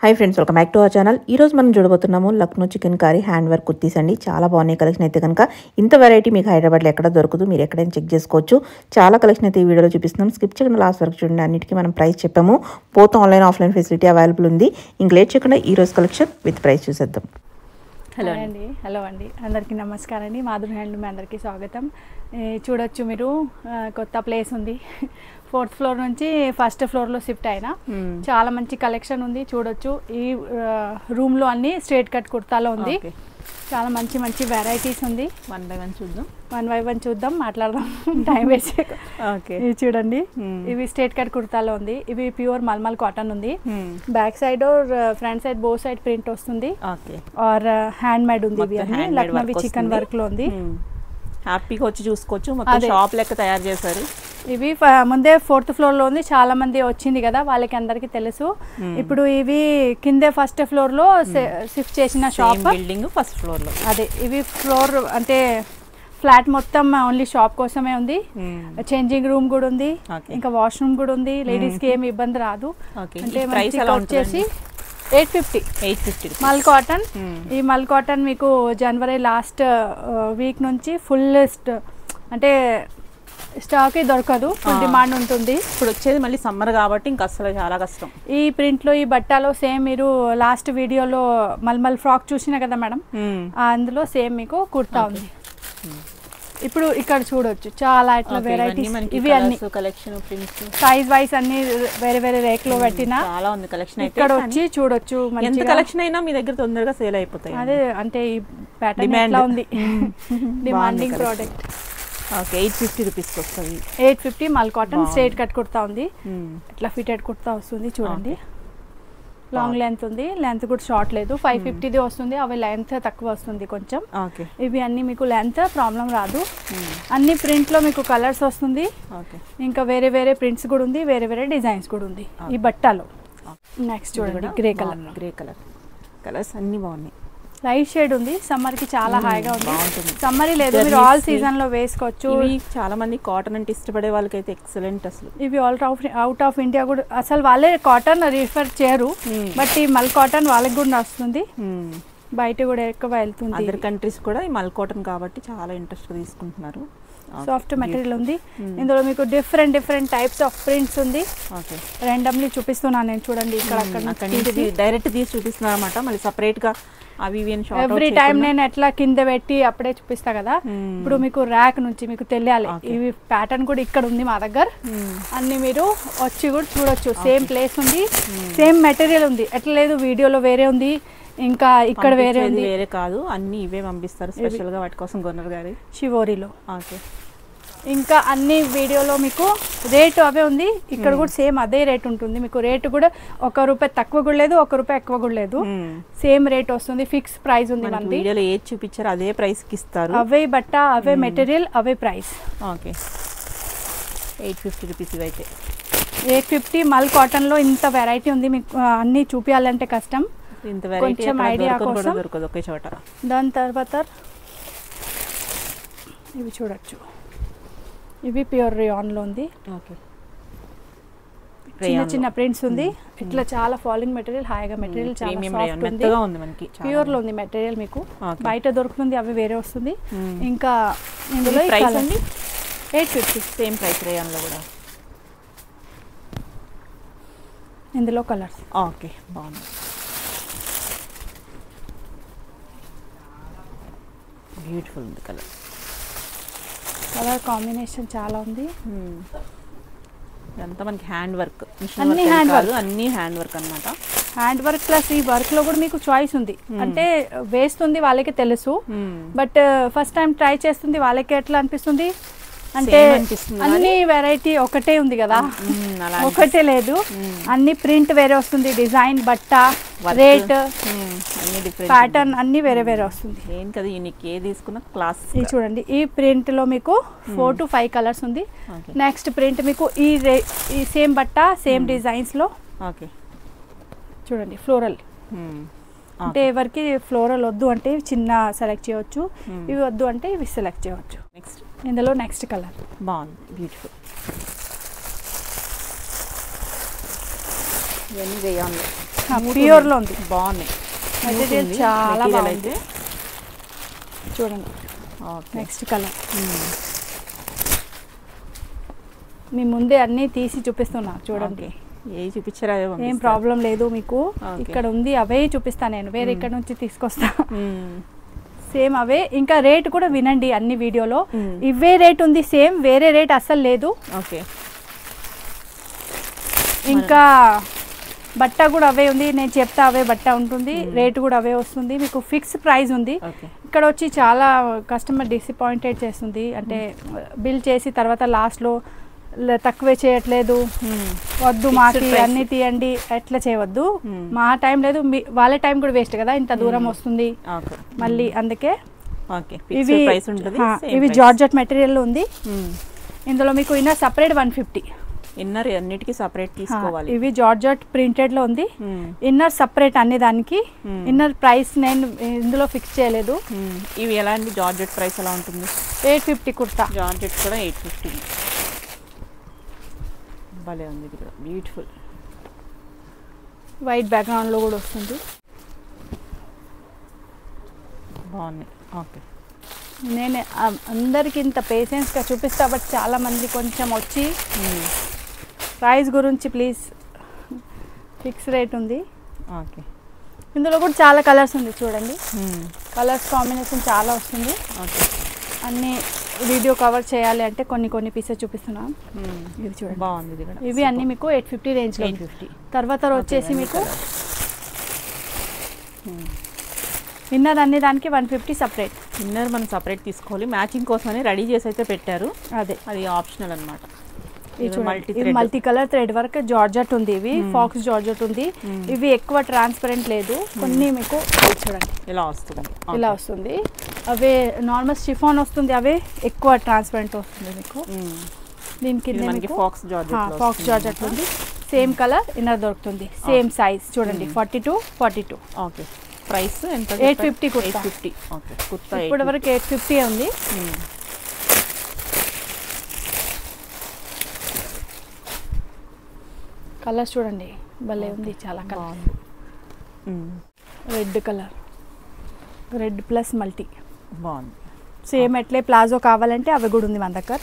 High friends welcome back to our channel మనం చూడబోతున్నాము Lucknow chicken curry hand work kurtis అండి చాలా బాగున్నాయి కలెక్షన్ అయితే కనుక ఇంత వెరైటీ మీకు హైదరాబాద్ లో ఎక్కడ దొరకదు మీరు ఎక్కడైనా చెక్ చేసుకోవచ్చు చాలా కలెక్షన్ అయితే ఈ వీడియోలో చూపిస్తున్నాం స్కిప్ చేయకుండా లాస్ట్ వరకు చూడండి అన్నిటికీ మనం ప్రైస్ చెప్పాము both online offline facility available ఉంది ఇంక లేట్ చేయకుండా ఈ రోజు కలెక్షన్ విత్ ప్రైస్ చూసేద్దాం హలో అండి అందరికీ నమస్కారం అండి మాధురి హ్యాండ్లూమ్ అందరికీ స్వాగతం చూడొచ్చు మీరు కొత్త ప్లేస్ ఉంది 4th ఫ్లోర్ నుంచి ఫస్ట్ ఫ్లోర్ లో షిఫ్ట్ అయినా చాలా మంచి కలెక్షన్ ఉంది చూడొచ్చు ఈ రూమ్ లో అన్ని స్ట్రైట్ కట్ కుర్తాలో ఉంది చాలా మంచి మంచి వెరైటీస్ ఉంది వన్ బై వన్ చూద్దాం మాట్లాడదాం టైం వేస్ట్ ఓకే ఇది చూడండి ఇవి స్ట్రైట్ కట్ కుర్తాలో ఉంది ఇవి ప్యూర్ మల్మల్ కాటన్ ఉంది బ్యాక్ సైడ్ और front side both side print వస్తుంది ఓకే और హ్యాండ్ మేడ్ ఉంది ఇవి అన్ని లక్నోవి చికెన్ వర్క్ లో ఉంది హ్యాపీగా వచ్చి చూసుకోవచ్చు మొత్తం షాప్ లెక్క తయారు చేశారు ఇవి ముందే 4th ఫ్లోర్ లో ఉంది చాలా మంది వచ్చింది కదా వాళ్ళకి అందరికీ తెలుసు ఇప్పుడు ఇవి కిందే ఫస్ట్ ఫ్లోర్ లో షిఫ్ట్ చేసిన షాప్ బిల్డింగ్ ఫస్ట్ ఫ్లోర్ లో అదే ఇవి ఫ్లోర్ అంటే ఫ్లాట్ మొత్తం ఓన్లీ షాప్ కోసమే ఉంది చేంజింగ్ రూమ్ కూడా ఉంది ఇంకా వాష్రూమ్ కూడా ఉంది లేడీస్ కి ఏమి ఇబ్బంది రాదు అంటే ప్రైస్ ఎలా వచ్చేసి 850 మల్ కాటన్ ఈ మల్ కాటన్ మీకు జనవరి లాస్ట్ వీక్ నుంచి ఫుల్ అంటే స్టాక్ దొరకదు ఫుల్ డిమాండ్ ఉంటుంది ఇప్పుడు వచ్చేది మళ్ళీ సమ్మర్ కాబట్టి ఇంకా అసలు చాలా కష్టం ఈ ప్రింట్ లో ఈ బట్టలో సేమ్ మీరు లాస్ట్ వీడియోలో మల్మల్ ఫ్రాక్ చూసినా కదా మేడం అందులో సేమ్ మీకు కుర్తా ఉంది ఇప్పుడు ఇక్కడ చూడొచ్చు చాలా ఇట్లా వెరైటీస్ ఇవి అన్ని కలెక్షన్ ప్రింట్స్ సైజ్ వైస్ అన్ని వేరే వేరే రేక్ లో పెట్టినా చాలా ఉంది కలెక్షన్ అయితే ఇక్కడ వచ్చి చూడొచ్చు ఎంత కలెక్షన్ అయినా మీ దగ్గర తొందరగా సేల్ అయిపోతాయి అదే అంటే ఈ ప్యాటర్న్ ఎట్లా ఉంది డిమాండింగ్ ప్రోడక్ట్ ఓకే 850 రూపీస్ వస్తుంది 850 మల్ కాటన్ స్ట్రైట్ కట్ కుర్తా ఉంది ఇట్లా ఫిటెడ్ కుర్తా వస్తుంది చూడండి లాంగ్ లెంత్ ఉంది లెంత్ కూడా షార్ట్ లేదు 550 ది వస్తుంది అవి లెంత్ తక్కువ వస్తుంది కొంచెం ఇవి అన్ని మీకు లెంత్ ప్రాబ్లం రాదు అన్ని ప్రింట్ లో మీకు కలర్స్ వస్తుంది ఇంకా వేరే వేరే ప్రింట్స్ కూడా ఉంది వేరే వేరే డిజైన్స్ కూడా ఉంది ఈ బట్టలో నెక్స్ట్ చూడండి గ్రే కలర్ కలర్స్ అన్ని బాగున్నాయి లైట్ షేడ్ ఉంది సమ్మర్ కి చాలా హాయిగా ఉంది సమ్మర్ లేదు మీరు ఆల్ సీజన్ లో వేసుకోవచ్చు చాలా మంది కాటన్ అంటే ఇష్టపడే వాళ్ళకైతే ఎక్సలెంట్ అసలు ఇవి ఆల్ అవుట్ ఆఫ్ ఇండియా కూడా అసలు వాళ్ళే కాటన్ రిఫర్ చేయరు బట్ ఈ మల్ కాటన్ వాళ్ళకి కూడా వస్తుంది బయట కూడా ఎక్కువ వెళ్తుంది అదర్ కంట్రీస్ కూడా ఈ మల్ కాటన్ కాబట్టి చాలా ఇంట్రెస్ట్ తీసుకుంటున్నారు సాఫ్ట్ మెటీరియల్ ఉంది ఇందులో మీకు డిఫరెంట్ టైప్స్ ఆఫ్ ప్రింట్స్ ఉంది ర్యాండమ్లీ చూపిస్తున్నాను నేను చూడండి ఇక్కడ డైరెక్ట్ తీసి చూపిస్తున్నారు అన్నమాట మళ్ళీ సపరేట్ గా ఎవ్రీ టైం నేను ఎట్లా కింద పెట్టి అప్పుడే చూపిస్తా కదా ఇప్పుడు మీకు ర్యాక్ నుంచి మీకు తెలియాలి ఇవి ప్యాటర్న్ కూడా ఇక్కడ ఉంది మా దగ్గర అన్ని మీరు వచ్చి కూడా చూడొచ్చు సేమ్ ప్లేస్ ఉంది సేమ్ మెటీరియల్ ఉంది ఎట్లా లేదు వీడియోలో వేరే ఉంది ఇంకా ఇక్కడ వేరే ఉంది వేరే కాదు అన్ని ఇవే పంపిస్తారు స్పెషల్ గా వాటి కోసం గోనర్ గారి శివోరిలో ఓకే ఇంకా అన్ని వీడియోలో మీకు రేటు అవే ఉంది ఇక్కడ కూడా సేమ్ అదే రేట్ ఉంటుంది మీకు రేటు కూడా ₹1 తక్కువ కూడా లేదు ₹1 ఎక్కువ కూడా లేదు సేమ్ రేట్ వస్తుంది ఫిక్స్ ప్రైస్ ఉంది మన వీడియోలో ఏది చూపించారు అదే ప్రైస్ కి ఇస్తారు అవే బట్ట అవే మెటీరియల్ అవే ప్రైస్ ఓకే 850 రూపీస్ ఇవైతే 850 మల్ కాటన్ లో ఇంత వెరైటీ ఉంది మీకు అన్ని చూపించాలంటే కష్టం ఇంత వెరైటీ కొంచెం ఐడియా కోసం దొరకదు ఒకే చోట దాని తర్వాత ఇవి చూడొచ్చు ఇవి ప్యూర్ రేయాన్ లో ఉంది ఓకే చిన్న ప్రింట్స్ ఉంది ఇట్లా చాలా ఫాలింగ్ మెటీరియల్ హాయిగా మెటీరియల్ చాలా సాఫ్ట్ ఉంది మనకి ప్యూర్ లో ఉంది మెటీరియల్ మీకు బయట దొరుకుతుంది అవి వేరే వస్తుంది ఇంకా ఇందులో ప్రైస్ అండి 850 సేమ్ ప్రైస్ రేయాన్ లో కూడా ఇందులో కలర్స్ ఓకే బాగుంది బ్యూటిఫుల్ ఉంది కలర్ కాంబినేషన్ చాలా ఉంది ఇదంతా మనకి హ్యాండ్ వర్క్ అన్ని హ్యాండ్ వర్క్ అన్నమాట హ్యాండ్ వర్క్ ప్లస్ ఈ వర్క్ లో కూడా మీకు చాయిస్ ఉంది అంటే వేస్తుంది వాళ్ళకి తెలుసు బట్ ఫస్ట్ టైం ట్రై చేస్తుంది వాళ్ళకి ఎట్లా అనిపిస్తుంది అంటే అన్ని వెరైటీ ఒకటే ఉంది కదా ఒకటే లేదు అన్ని ప్రింట్ వేరే వస్తుంది డిజైన్ బట్ట రేట్ ప్యాటర్న్ అన్ని వేరే వేరే వస్తుంది ఏం కదా యూనిక్ ఏ తీసుకున్నా క్లాస్ ఇది చూడండి ఈ ప్రింట్ లో మీకు 4 to 5 కలర్స్ ఉంది నెక్స్ట్ ప్రింట్ మీకు ఈ సేమ్ బట్ట సేమ్ డిజైన్స్ లో ఓకే చూడండి ఫ్లోరల్ అంటే ఎవరికి ఫ్లోరల్ వద్దు అంటే చిన్న సెలెక్ట్ చేయవచ్చు ఇవి వద్దు అంటే ఇవి సెలెక్ట్ చేయవచ్చు నెక్స్ట్ ఇందులో నెక్స్ట్ కలర్ బాగుంది బ్యూటిఫుల్ ఇవన్నీ రేయాన్ ప్యూర్లో ఉంది. బాగున్నాయి మెటీరియల్ చాలా బాగుంది. చూడండి నెక్స్ట్ కలర్ మీ ముందే అన్నీ తీసి చూపిస్తున్నా చూడండి. ఏ చూపించారా? ఏం ప్రాబ్లం లేదు మీకు. ఇక్కడ ఉంది అవే చూపిస్తా నేను, వేరే ఇక్కడ నుంచి తీసుకొస్తా. సేమ్ అవే. ఇంకా రేట్ కూడా వినండి అన్ని వీడియోలో. ఇవే రేట్ ఉంది సేమ్, వేరే రేట్ అస్సలు లేదు. ఓకే. ఇంకా బట్ట కూడా అవే ఉంది, నేను చెప్తా అవే బట్ట ఉంటుంది, రేట్ కూడా అవే వస్తుంది. మీకు ఫిక్స్ ప్రైస్ ఉంది. ఇక్కడ వచ్చి చాలా కస్టమర్ డిసప్పాయింటెడ్ చేస్తుంది, అంటే బిల్ చేసి తర్వాత లాస్ట్లో తక్కువే చేయట్లేదు, వద్దు మాకి అన్ని తీయండి, ఎట్లా చేయవద్దు. మా టైం లేదు, వాళ్ళ టైం కూడా వేస్ట్ కదా, ఇంత దూరం వస్తుంది మళ్ళీ. అందుకే ఇవి జార్జెట్ మెటీరియల్ ఉంది. ఇందులో మీకు ఇన్నర్ సపరేట్ 150. ఇన్నర్ అన్నిటికీ సపరేట్ తీసుకోవాలి. ఇవి జార్జెట్ ప్రింటెడ్ లో ఉంది. ఇన్నర్ సపరేట్ అన్ని దానికి. ఇన్నర్ ప్రైస్ నేను ఇందులో ఫిక్స్ చేయలేదు. ఇవి ఎలా అండి? జార్జెట్ ప్రైస్ ఎలా ఉంటుంది? 850 కుర్తా. జార్జెట్ కూడా 850. భలే ఉంది, ఇది కూడా బ్యూటిఫుల్. వైట్ బ్యాక్గ్రౌండ్ లో కూడా వస్తుంది, బాగుంది. ఓకే. నేను అందరికి ఇంత పేషెన్స్గా చూపిస్తా, బట్ చాలా మంది కొంచెం వచ్చి ప్రైస్ గురించి ప్లీజ్, ఫిక్స్ రేట్ ఉంది. ఓకే. ఇందులో కూడా చాలా కలర్స్ ఉంది చూడండి. కలర్స్ కాంబినేషన్ చాలా వస్తుంది. ఓకే. అన్ని వీడియో కవర్ చేయాలి అంటే కొన్ని కొన్ని పీసెస్ చూపిస్తున్నాం. ఇవి చూడండి బాగుంది, ఇది కూడా. ఇవి అన్ని మీకు 850 రేంజ్. 850. తర్వాత వచ్చేసి మీకు ఇన్నర్ అన్ని దానికి 150 సపరేట్. ఇన్నర్ మనం సపరేట్ తీసుకోవాలి, మ్యాచింగ్ కోసమని రెడీ చేసి అయితే పెట్టారు. అది ఆప్షనల్ అనమాట. Multi colour thread work georgette ఉంది. ఇవి ఫాక్స్ జార్జెట్ ఉంది. ఇవి ఎక్కువ ట్రాన్స్పరెంట్ లేదు, కొన్ని మీకు చూడండి ఇలా వస్తుంది. అవే నార్మల్ షిఫాన్ వస్తుంది, అవే ఎక్కువ ట్రాన్స్పరెంట్ వస్తుంది మీకు. దీని కింద ఫాక్స్ జార్జెట్ ఉంది. సేమ్ కలర్ ఇన్నర్ దొరుకుతుంది, సేమ్ సైజ్ చూడండి 42. ఓకే. ప్రైస్ ఎంత? 850 కుర్తా. 850. ఓకే. కుర్తా ఇప్పటి వరకు 850 ఉంది. కలర్స్ చూడండి భలే ఉంది, చాలా colour. Red colour, red plus multi బాగుంది. సేమ్ ఎట్లే ప్లాజో కావాలంటే అవి కూడా ఉంది మన దగ్గర.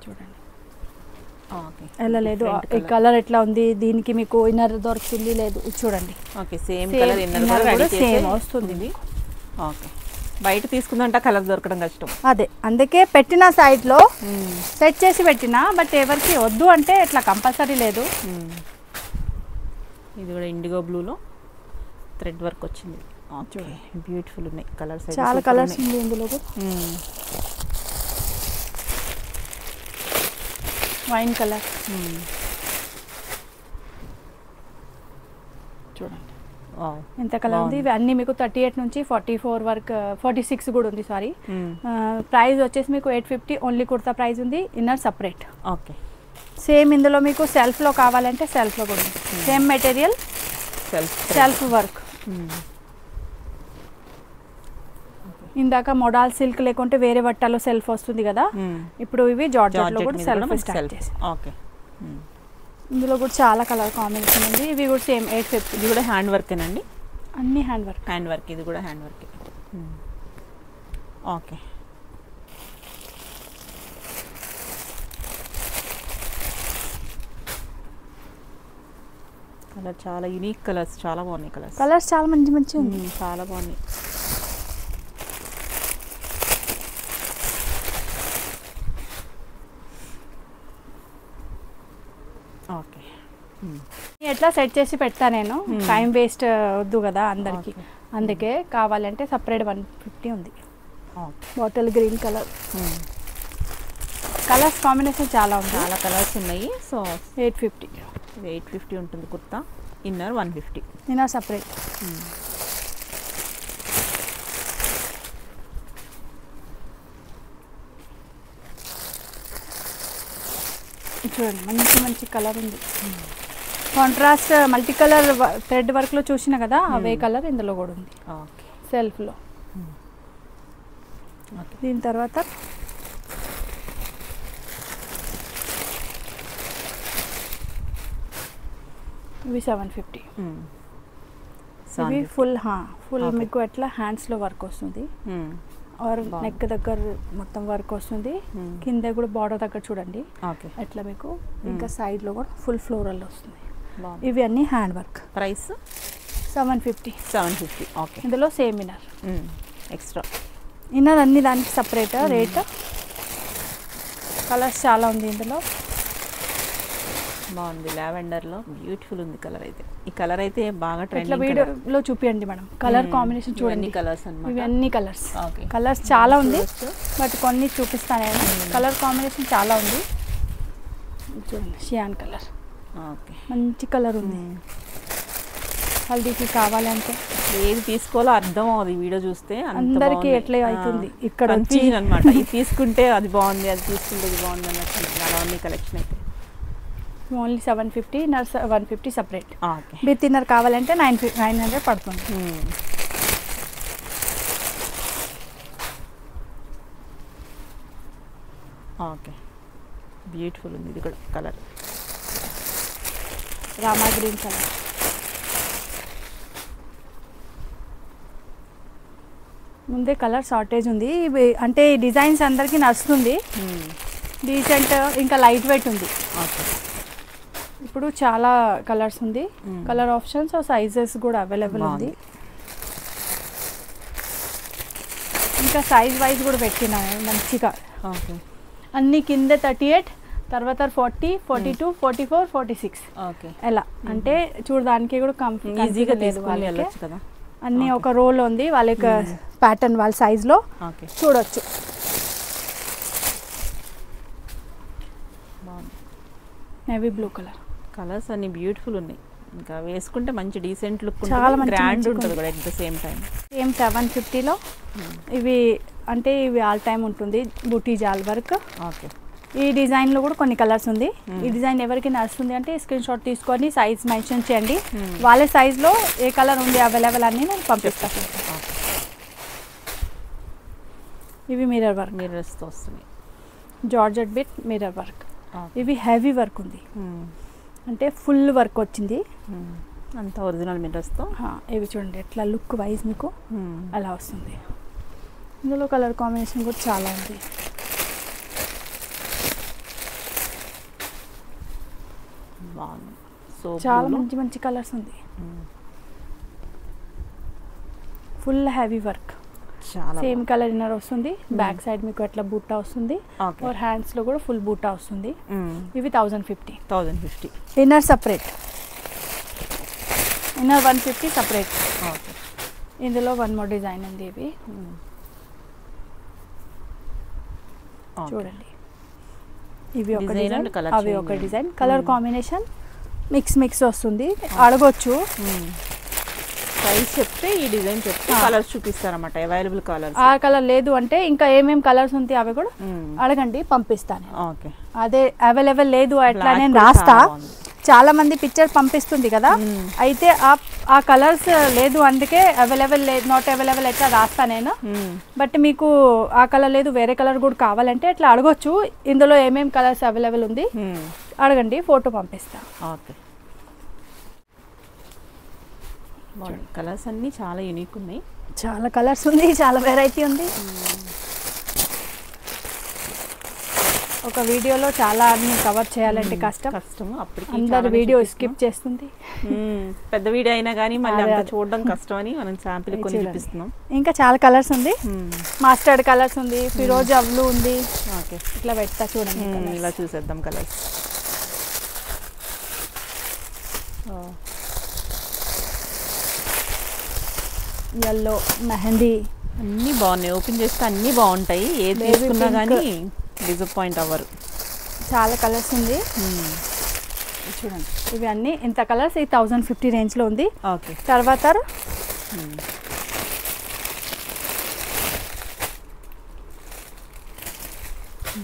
చూడండి ఎలా లేదు, ఈ కలర్ ఎట్లా ఉంది, దీనికి మీకు ఇన్నర్ దొరుకుతుంది లేదు చూడండి. ఓకే. సేమ్ కలర్ ఇన్నర్ కూడా సేమ్ వస్తుంది. ఓకే. బయట తీసుకుందంట కలర్ దొరకడం కష్టం. అదే అందుకే పెట్టిన సైట్లో సెట్ చేసి పెట్టినా, బట్ ఎవరికి వద్దు అంటే ఇట్లా కంపల్సరీ లేదు. ఇది కూడా ఇండిగో బ్లూలో థ్రెడ్ వర్క్ వచ్చింది. బ్యూటిఫుల్ ఉన్నాయి కలర్స్, చాలా కలర్స్ ఉంది ఇందులో కూడా. వైన్ కలర్ చూడండి ఎంత కలర్ ఉంది. ఇవి అన్ని మీకు 38 నుంచి 44 వరకు, 46 కూడా ఉంది సారీ. ప్రైస్ వచ్చేసి మీకు 850 ఓన్లీ కుర్తా ప్రైస్ ఉంది. Inner separate. ఓకే. సేమ్ ఇందులో మీకు సెల్ఫ్లో కావాలంటే సెల్ఫ్లో కూడా ఉంది. Same material, self work. ఇందాక మోడల్ సిల్క్ లేకుంటే వేరే బట్టలో సెల్ఫ్ వస్తుంది కదా, ఇప్పుడు ఇవి జార్జెట్లో కూడా సెల్ఫ్ స్టార్ట్ చేసి. ఓకే. ఇందులో కూడా చాలా కలర్ కాంబినేషన్ ఉంది. ఇవి కూడా సేమ్ 850. ఇది కూడా హ్యాండ్ వర్కేనండి, అన్ని హ్యాండ్ వర్క్. ఇది కూడా హ్యాండ్ వర్క్. ఓకే. కలర్ చాలా యూనిక్ కలర్స్, చాలా బాగున్నాయి కలర్స్ చాలా మంచి ఉంది, చాలా బాగున్నాయి. ఓకే. ఎట్లా సెట్ చేసి పెడతా నేను, టైం వేస్ట్ వద్దు కదా అందరికి, అందుకే కావాలంటే సపరేట్ 150 ఉంది. Bottle green colour. Colours combination చాలా ఉంది, చాలా కలర్స్ ఉన్నాయి. సో 850 ఉంటుంది కుర్తా. ఇన్నర్ 150. Inner separate. చూడండి మంచి కలర్ ఉంది. కాంట్రాస్ట్ మల్టీ కలర్ థ్రెడ్ వర్క్లో చూసిన కదా, అవే కలర్ ఇందులో కూడా ఉంది సెల్ఫ్లో. దీని తర్వాత ఇవి 750. ఇవి ఫుల్ మీకు ఎట్లా హ్యాండ్స్లో వర్క్ వస్తుంది ఆర్ నెక్ దగ్గర మొత్తం వర్క్ వస్తుంది. కింద కూడా బార్డర్ దగ్గర చూడండి ఎట్లా మీకు. ఇంకా సైడ్లో కూడా ఫుల్ ఫ్లోరల్ వస్తుంది. ఇవి అన్నీ హ్యాండ్ వర్క్. ప్రైస్ 750. ఓకే. ఇందులో సేమ్ ఇన్నర్ ఎక్స్ట్రా ఇన్నర్ అన్ని దానికి సపరేట్ రేట్. కలర్స్ చాలా ఉంది ఇందులో. బాగుంది, లావెండర్లో బ్యూటిఫుల్ ఉంది కలర్ అయితే. ఈ కలర్ అయితే బాగా ట్రెండింగ్. వీడియోలో చూపియండి మేడం. కలర్ కాంబినేషన్ చూడండి. కలర్స్ అన్నమాట. ఇవన్నీ కలర్స్. కలర్స్ చాలా ఉంది బట్ కొన్ని చూపిస్తాను నేను. కలర్ కాంబినేషన్ చాలా ఉంది చూడండి. షియాన్ కలర్ ఓకే, మంచి కలర్ ఉంది. హల్దీకి కావాలి అంటే ఏది తీసుకోవాలో అర్థం అవుతుంది వీడియో చూస్తే. అందరికి ఎట్లా అవుతుంది ఇక్కడ అనమాట. ఇది తీసుకుంటే అది బాగుంది, అది తీసుకుంటే ఇది బాగుంది అన్నట్టు అలా ఉంది కలెక్షన్ అయితే. Only 750, inner 150 separate. Okay. With inner కావాలంటే 900 పడుతుంది. ఓకే, బ్యూటిఫుల్ ఉంది ఇది కూడా కలర్. Rama green colour. ముందే కలర్ షార్టేజ్ ఉంది. అంటే ఈ డిజైన్స్ అందరికీ నచ్చుతుంది. డీసెంట్ ఇంకా లైట్ వెయిట్ ఉంది. ఇప్పుడు చాలా కలర్స్ ఉంది. కలర్ ఆప్షన్స్ సైజెస్ కూడా అవైలబుల్ ఉంది. ఇంకా సైజ్ వైజ్ కూడా పెట్టినాను మంచిగా. అన్ని కింద 38, తర్వాత 40, 42, 44, 46 ఎలా అంటే చూడడానికి కూడా కంఫర్ట్ ఈజీగా లేదు వాళ్ళకి. అన్నీ ఒక రోల్ ఉంది వాళ్ళకి ప్యాటర్న్ వాళ్ళ సైజ్లో చూడొచ్చు. Navy blue colour. కలర్స్ అన్ని బ్యూటిఫుల్ ఉన్నాయి. ఇంకా వేసుకుంటే మంచి డీసెంట్ లుక్, చాలా గ్రాండ్ ఉంటుంది కూడా at the same time. Same 750లో ఇవి అంటే ఇవి ఆల్ టైమ్ ఉంటుంది. బూటీ జాల్ వర్క్. ఓకే. ఈ డిజైన్లో కూడా కొన్ని కలర్స్ ఉంది. ఈ డిజైన్ ఎవరికి నచ్చుతుంది అంటే స్క్రీన్ షాట్ తీసుకొని సైజ్ మెన్షన్ చేయండి. వాళ్ళ సైజ్లో ఏ కలర్ ఉంది అవైలబుల్ అన్నీ నేను పంపిస్తాను. ఇవి మిర్రర్ వర్క్. మిర్రర్స్తో వస్తుంది. Georgette bit mirror work. ఇవి హెవీ వర్క్ ఉంది అంటే ఫుల్ వర్క్ వచ్చింది అంతా ఒరిజినల్ మిర్రర్స్తో. ఇవి చూడండి ఎట్లా లుక్ వైజ్ మీకు అలా వస్తుంది. ఇందులో కలర్ కాంబినేషన్ కూడా చాలా ఉంది. చాలా మంచి మంచి కలర్స్ ఉంది. Full heavy work. Same colour inner వస్తుంది. బ్యాక్ సైడ్ మీకు అట్లా బూటా వస్తుంది. और హ్యాండ్స్ లో కూడా ఫుల్ బూటా వస్తుంది. ఇవి 1050. Inner separate. Inner 150 separate. ఇందులో వన్ మోర్ డిజైన్ ఉంది. ఇవి చూడండి. ఇవి ఒక డిజైన్, అవి ఒక డిజైన్. కలర్ కాంబినేషన్ మిక్స్ వస్తుంది. అడగొచ్చు సైజ్ చెప్తే ఈ డిజైన్ చెప్తే కలర్స్ చూపిస్తారన్నమాట. Available colours. ఆ కలర్ లేదు అంటే ఇంకా ఏమేం కలర్స్ ఉంటాయి అవి కూడా అడగండి, పంపిస్తాను. ఓకే. అదే అవైలబుల్ లేదు అట్లా నేను రాస్తా. చాలా మంది పిక్చర్ పంపిస్తుంది కదా, అయితే ఆ కలర్స్ లేదు అందుకే అవైలబుల్ లేదు, నాట్ అవైలబుల్ ఎట్లా రాస్తా నేను. బట్ మీకు ఆ కలర్ లేదు వేరే కలర్ కూడా కావాలంటే అట్లా అడగొచ్చు. ఇందులో ఏమేం కలర్స్ అవైలబుల్ ఉంది అడగండి, ఫోటో పంపిస్తా. ఓకే. కలర్స్ అన్నీ చాలా యూనిక్ ఉన్నాయి. చాలా కలర్స్ ఉంది, చాలా వెరైటీ ఉంది. ఒక వీడియోలో చాలా అన్ని కవర్ చేయాలంటే కష్టం. అందరు వీడియో స్కిప్ చేస్తుంది. పెద్ద వీడియో అయినా కానీ మళ్ళీ అంత చూడడం కష్టం అని మనం శాంపిల్ కొన్ని చూపిస్తున్నాం. ఇంకా చాలా కలర్స్ ఉంది. మస్టర్డ్ కలర్స్ ఉంది, ఫిరోజా బ్లూ ఉంది. ఓకే. ఇట్లా పెడతా చూడండి. ఇలా చూసేద్దాం కలర్స్. ఎల్లో, మెహందీ అన్నీ బాగున్నాయి. ఓపెన్ చేస్తే అన్నీ బాగుంటాయి. ఏది తీసుకున్నా కానీ డిసప్పాయింట్ అవ్వరు. చాలా కలర్స్ ఉంది చూడండి. ఇవి అన్నీ ఇంత కలర్స్ ఈ 1050 రేంజ్లో ఉంది. ఓకే. తర్వాత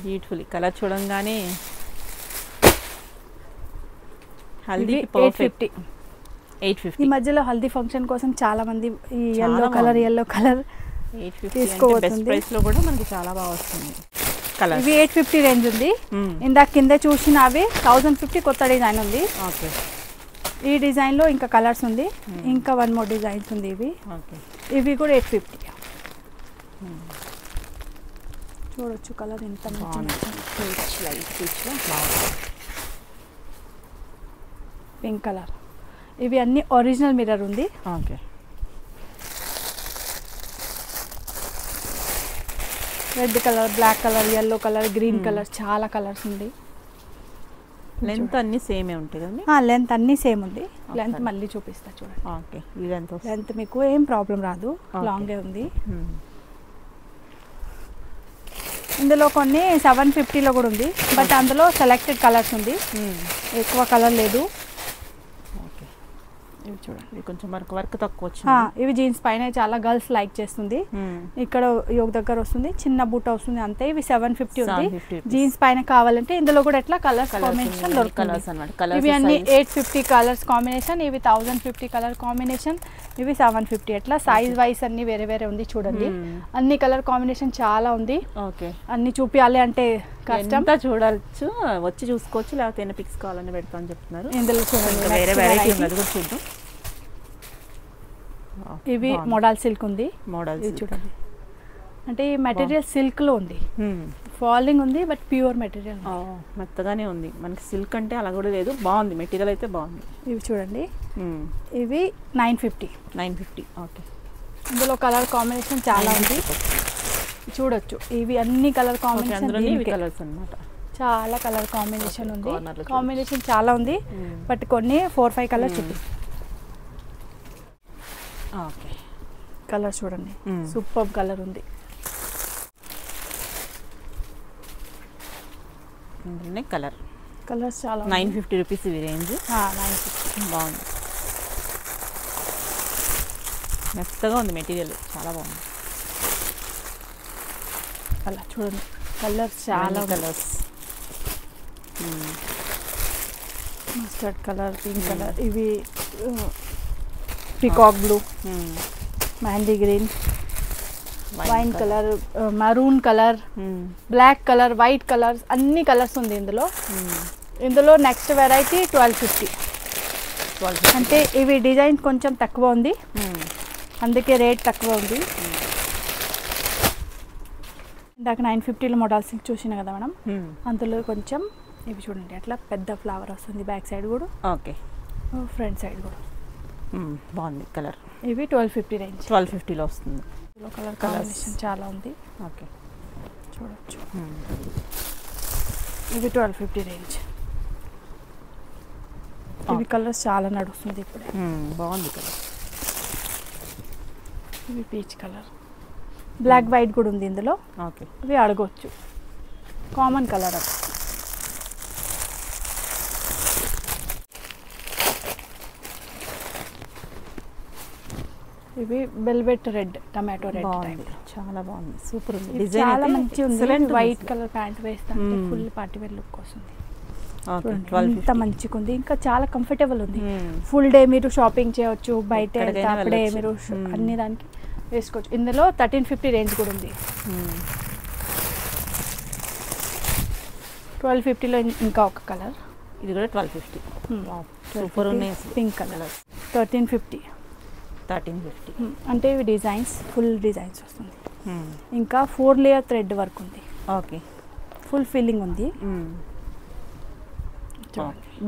బ్యూటిఫుల్ కలర్ చూడంగానే హల్దీ 850. ఈ మధ్యలో హల్దీ ఫంక్షన్ కోసం చాలా మంది ఈ ఎల్లో కలర్ 850 తీసుకోవచ్చు. ప్రైస్ లో కూడా మనకి చాలా బాగా వస్తుంది. ఇవి 850 రేంజ్ ఉంది. ఇందాక కింద చూసిన అవి 1050 కొత్త డిజైన్ ఉంది. ఓకే. ఈ డిజైన్లో ఇంకా కలర్స్ ఉంది, ఇంకా 1 more డిజైన్స్ ఉంది. ఇవి కూడా 850. చూడొచ్చు కలర్ ఎంత పింక్ కలర్. ఇవి అన్ని ఒరిజినల్ మిర్రర్ ఉంది. Okay, red colour, black colour, yellow colour, green colour, చాలా కలర్స్ ఉంది. లెంత్ అన్ని సేమే ఉంటాయి కదండి? లెంత్ అన్ని సేమ్ ఉంది. లెంత్ మళ్ళీ చూపిస్తా చూడండి. ఓకే, ఈ లెంత్ మీకు ఏం ప్రాబ్లం రాదు, లాంగే ఉంది. ఇందులో కొన్ని 750లో కూడా ఉంది, బట్ అందులో సెలెక్టెడ్ కలర్స్ ఉంది, ఎక్కువ కలర్ లేదు. ఇవి చూడండి, కొంచెం వర్క్ తక్కువ వచ్చింది. ఇవి జీన్స్ పైన చాలా గర్ల్స్ లైక్ చేస్తుంది. ఇక్కడ యోగ దగ్గర వస్తుంది, చిన్న బూట వస్తుంది, అంతే. ఇవి 750 ఉంది. జీన్స్ పైన కావాలంటే ఇందులో కూడా ఎట్లా కలర్స్ కాంబినేషన్ దొరుకుతుంది. ఇవి అన్ని 850 కలర్స్ కాంబినేషన్, ఇవి 1050 కలర్ కాంబినేషన్, ఇవి 750. ఎట్లా సైజ్ వైస్ అన్ని వేరే వేరే ఉంది చూడండి. అన్ని కలర్ కాంబినేషన్ చాలా ఉంది. ఓకే, అన్ని చూపించాలి అంటే కష్టం. చూడవచ్చు, వచ్చి చూసుకోవచ్చు, లేకపోతే ఎన్ని పిక్స్ కావాలని పెడతా అని చెప్తున్నారు. ఇందులో చూడండి వేరే వెరైటీ ఉంది, అది కూడా చూద్దాం. ఇవి మోడల్ సిల్క్ ఉంది. మోడల్ చూడండి, అంటే ఈ మెటీరియల్ సిల్క్ లో ఉంది, ఫాలింగ్ ఉంది, బట్ ప్యూర్ మెటీరియల్, మెత్తగానే ఉంది. మనకి సిల్క్ అంటే అలా కూడా లేదు, బాగుంది మెటీరియల్ అయితే బాగుంది. ఇవి చూడండి, ఇవి 950. ఓకే, ఇందులో కలర్ కాంబినేషన్ చాలా ఉంది, చూడొచ్చు. ఇవి అన్ని కలర్ కాంబినేషన్ కలర్స్ అన్నమాట, చాలా కలర్ కాంబినేషన్ ఉంది. కాంబినేషన్ చాలా ఉంది, బట్ కొన్ని 4-5 కలర్ చూపిస్తాం. ఓకే, కలర్ చూడండి, సూపర్ కలర్ ఉంది. కలర్స్ చాలా 950 రూపీస్ ఇవి రేంజ్. 950 బాగుంది, మెత్తగా ఉంది మెటీరియల్, చాలా బాగుంది. అలా చూడండి, కలర్స్ చాలా colours, mustard colour, pink colour, ఇవి peacock blue, mehndi green, wine colour, maroon colour, black colour, white colours, అన్ని కలర్స్ ఉంది ఇందులో. ఇందులో నెక్స్ట్ వెరైటీ 1250. అంటే ఇవి డిజైన్ కొంచెం తక్కువ ఉంది, అందుకే రేట్ తక్కువ ఉంది. ఇందాక 950లో మోడల్స్ చూసిన కదా మనం, అందులో కొంచెం ఇవి చూడండి, అట్లా పెద్ద ఫ్లవర్ వస్తుంది బ్యాక్ సైడ్ కూడా. ఓకే, ఫ్రంట్ సైడ్ కూడా బాగుంది కలర్. ఇవి 1250 రేంజ్. 1250లో వస్తుంది. కలర్ కాంబినేషన్ చాలా ఉంది. ఓకే, చూడొచ్చు. ఇవి 1250 రేంజ్. ఇవి కలర్స్ చాలా నడుస్తుంది ఇప్పుడు, బాగుంది కలర్. ఇవి పీచ్ కలర్, బ్లాక్ వైట్ కూడా ఉంది ఇందులో. ఓకే, ఇవి అడగొచ్చు, కామన్ కలర్ అది. ఇవి velvet red, tomato red type, చాలా బాగుంది, సూపర్ ఉంది. డిజైన్ చాలా మంచి ఉంది. వైట్ కలర్ ప్యాంట్ వేస్తే ఫుల్ పార్టీ వేర్ లుక్ వస్తుంది. ఎంత మంచిగా ఉంది, ఇంకా చాలా కంఫర్టబుల్ ఉంది. ఫుల్ డే మీరు షాపింగ్ చేయవచ్చు, బయట అప్పుడే మీరు అన్ని దానికి వేసుకోవచ్చు. ఇందులో 1350 రేంజ్ కూడా ఉంది. 1250లో ఇంకా ఒక కలర్, ఇది కూడా 1250. సూపర్ ఉన్నాయి, పింక్ కలర్. 1350. అంటే ఇవి డిజైన్స్, ఫుల్ డిజైన్స్ వస్తుంది. ఇంకా 4 లేయర్ థ్రెడ్ వర్క్ ఉంది. ఓకే, ఫుల్ ఫీలింగ్ ఉంది.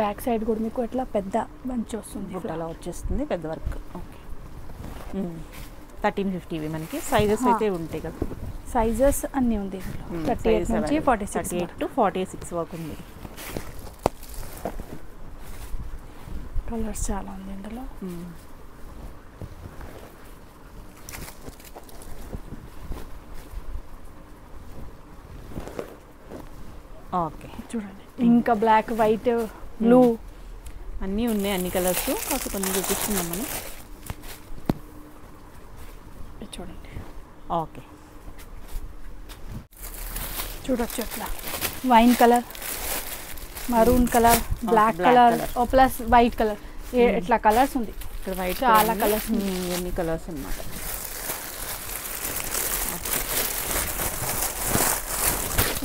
బ్యాక్ సైడ్ కూడా మీకు ఎట్లా పెద్ద బంచ్ వస్తుంది, అలా వచ్చేస్తుంది పెద్ద వర్క్. ఓకే, 1350 ఇవి మనకి సైజెస్ అయితే ఉంటాయి కదా. సైజెస్ అన్నీ ఉంది ఇందులో, 38 నుంచి 38 to 46 వరకు ఉంది. కలర్స్ చాలా ఉంది ఇందులో. ఓకే, చూడండి, ఇంకా బ్లాక్, వైట్, బ్లూ అన్నీ ఉన్నాయి, అన్ని కలర్స్. కాకపోతే కొన్ని చూపిస్తున్నాం మనం, చూడండి. ఓకే, చూడొచ్చు అట్లా wine colour, maroon colour, black colour, plus white colour, ఇట్లా కలర్స్ ఉంది. ఇక్కడ వైట్ చాలా కలర్స్, ఎన్ని కలర్స్ అన్నమాట.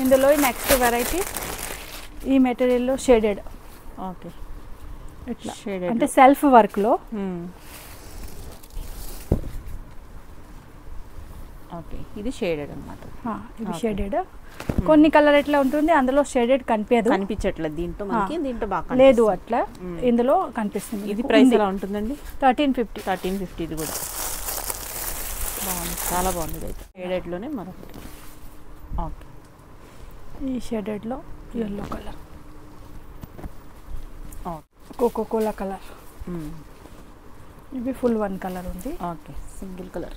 ఇందులో నెక్స్ట్ వెరైటీ ఈ మెటీరియల్లో షేడెడ్. ఓకే, ఇట్లా షేడెడ్ అంటే సెల్ఫ్ వర్క్లో. ఓకే, ఇది షేడెడ్ అన్నమాట. ఇది షేడెడ్. కొన్ని కలర్ ఎట్లా ఉంటుంది, అందులో షేడెడ్ కనిపించట్లేదు దీంట్లో మనకి, దీంట్లో బాగా లేదు అట్లా, ఇందులో కనిపిస్తుంది. ఇది ప్రైస్ ఎలా ఉంటుందండి? 1350. 1350. ఇది కూడా బాగుంది, చాలా బాగుంది. ఇది అయితే షేడెడ్లోనే మరొకటి. ఓకే, ఈ షేడెడ్లో ఎల్లో కలర్, కోకోకోలా కలర్. ఇవి ఫుల్ 1 కలర్ ఉంది. Okay, single colour.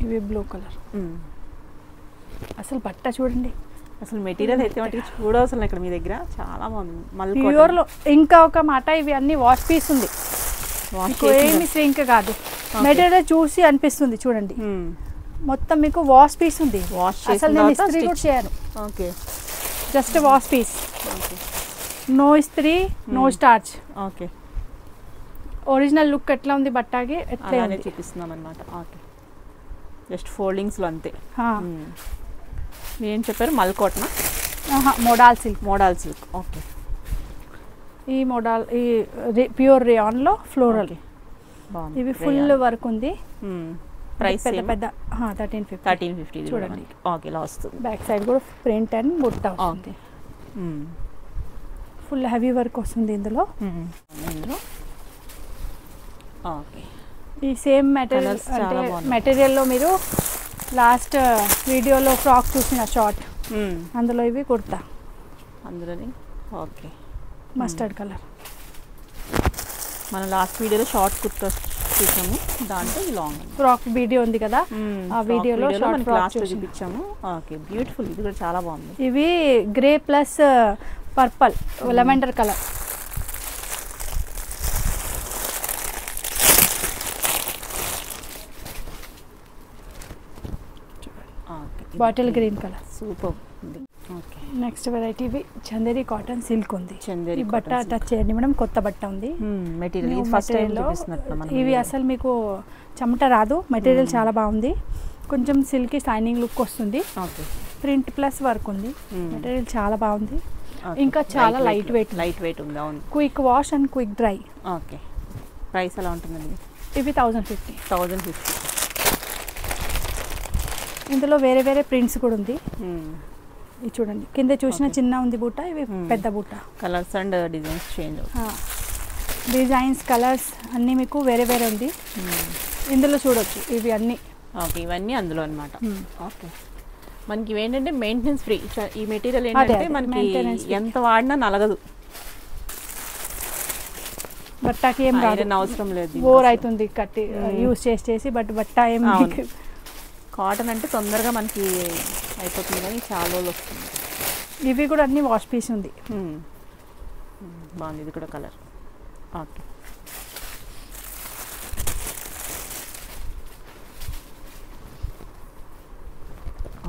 ఇవి బ్లూ కలర్. అసలు బట్ట చూడండి, అసలు మెటీరియల్ అయితే మటుకు చూడవసలు ఇక్కడ మీ దగ్గర చాలా బాగుంది. మళ్ళీ ప్యూర్లో. ఇంకా ఒక మాట, ఇవి అన్ని వాష్ పీస్ ఉంది, ఏమి శ్రింక్ కాదు. మెటీరియల్ చూసి అనిపిస్తుంది చూడండి, మొత్తం మీకు వాష్ పీస్ ఉంది. అసలు నేను ఇస్త్రీ కూడా చేయను. Okay, just wash piece, no ఇస్త్రీ, no starch. Okay, original look ఎట్లా ఉంది బట్టకి ఎట్లా చూపిస్తున్నాం అనమాట. ఓకే, జస్ట్ ఫోల్డింగ్స్లో అంతే. ఏం చెప్పారు? మల్కోట్నా? Modal silk. Modal silk. Okay, ఈ మోడాల్, ఈ ప్యూర్ రేయాన్లో ఫ్లోరల్. బాగుంది. ఇవి ఫుల్ వర్క్ ఉంది. ప్రైస్ పెద్ద పెద్ద 1350. 1350 చూడండి. ఓకే, ఇలా వస్తుంది. బ్యాక్ సైడ్ కూడా ప్రింట్ అండ్ బుట్ట వస్తుంది. ఫుల్ హెవీ వర్క్ వస్తుంది ఇందులో. ఓకే, ఈ సేమ్ మెటీరియల్ అంటే మెటీరియల్లో మీరు లాస్ట్ వీడియోలో ఫ్రాక్ చూసిన షార్ట్, అందులో ఇవి కుర్తా, అందులోని. Okay, mustard colour. మనం లాస్ట్ వీడియోలో షార్ట్ కుర్తా చూసాము, దాంట్లో ఈ లాంగ్ ఫ్రాక్ వీడియో ఉంది కదా, ఆ వీడియోలో షార్ట్ ఫ్రాక్ చూపించాము. Okay, beautiful. ఇది కూడా చాలా బాగుంది. ఇవి grey plus purple lavender colour. Bottle green colour. Super ఉంది. ఓకే, నెక్స్ట్ వెరైటీ ఇవి చందేరి కాటన్ సిల్క్ ఉంది. చందేరి బట్ట టచ్ చేయండి మేడం, కొత్త బట్ట ఉంది. మెటీరియల్ ఫస్ట్ టైం చూపిస్తున్నట్లు మనం. ఇవి అసలు మీకు చెమట రాదు, మెటీరియల్ చాలా బాగుంది. కొంచెం సిల్కీ షైనింగ్ లుక్ వస్తుంది. ఓకే, ప్రింట్ ప్లస్ వర్క్ ఉంది. మెటీరియల్ చాలా బాగుంది. ఇంకా చాలా లైట్ వెయిట్ ఉంది. అవును, quick wash and quick dry. Okay, price ఎలా ఉంటుందండి? ఇవి 1050. 1050. ఇందులో వేరే వేరే ప్రింట్స్ కూడా ఉంది. ఇది చూడండి, కింద చూసిన చిన్న ఉంది బూట, ఇవి పెద్ద బూట. Colours and designs change. Designs colours అన్నీ మీకు వేరే వేరే ఉంది. ఇందులో చూడొచ్చు ఇవి అన్నీ. ఓకే, ఇవన్నీ అందులో అనమాట. ఓకే, మనకి ఇవేంటంటే మెయింటెనెన్స్ ఫ్రీ. ఈ మెటీరియల్ ఏంటంటే మనకి ఎంత వాడినా నలగదు, బట్టకి ఏం అవసరం లేదు. బోర్ అవుతుంది కట్టి యూస్ చేసి, బట్ బట్ట ఏం కాటన్ అంటే తొందరగా మనకి అయిపోతుంది, కానీ చాలా రోజులు వస్తుంది. ఇవి కూడా అన్ని వాష్ పీస్ ఉంది. బాగుంది. ఇది కూడా కలర్. ఓకే,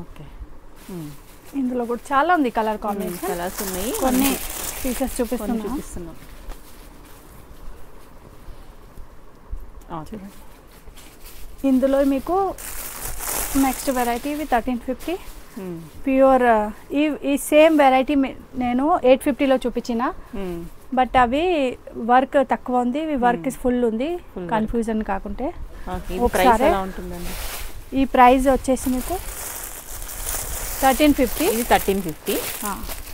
ఓకే, ఇందులో కూడా చాలా ఉంది కలర్ కాంబినేషన్. కలర్స్ ఉన్నాయి, కొన్ని పీసెస్ చూపిస్తున్నాం. ఇందులో మీకు నెక్స్ట్ వెరైటీ ఇవి 1350. ప్యూర్ ఈ సేమ్ వెరైటీ నేను 850లో చూపించిన, బట్ అవి వర్క్ తక్కువ ఉంది, ఇవి వర్క్ ఫుల్ ఉంది. కన్ఫ్యూజన్ కాకుంటే ఒకసారి ఈ ప్రైస్ వచ్చేసి మీకు 1350. ఇది 1350.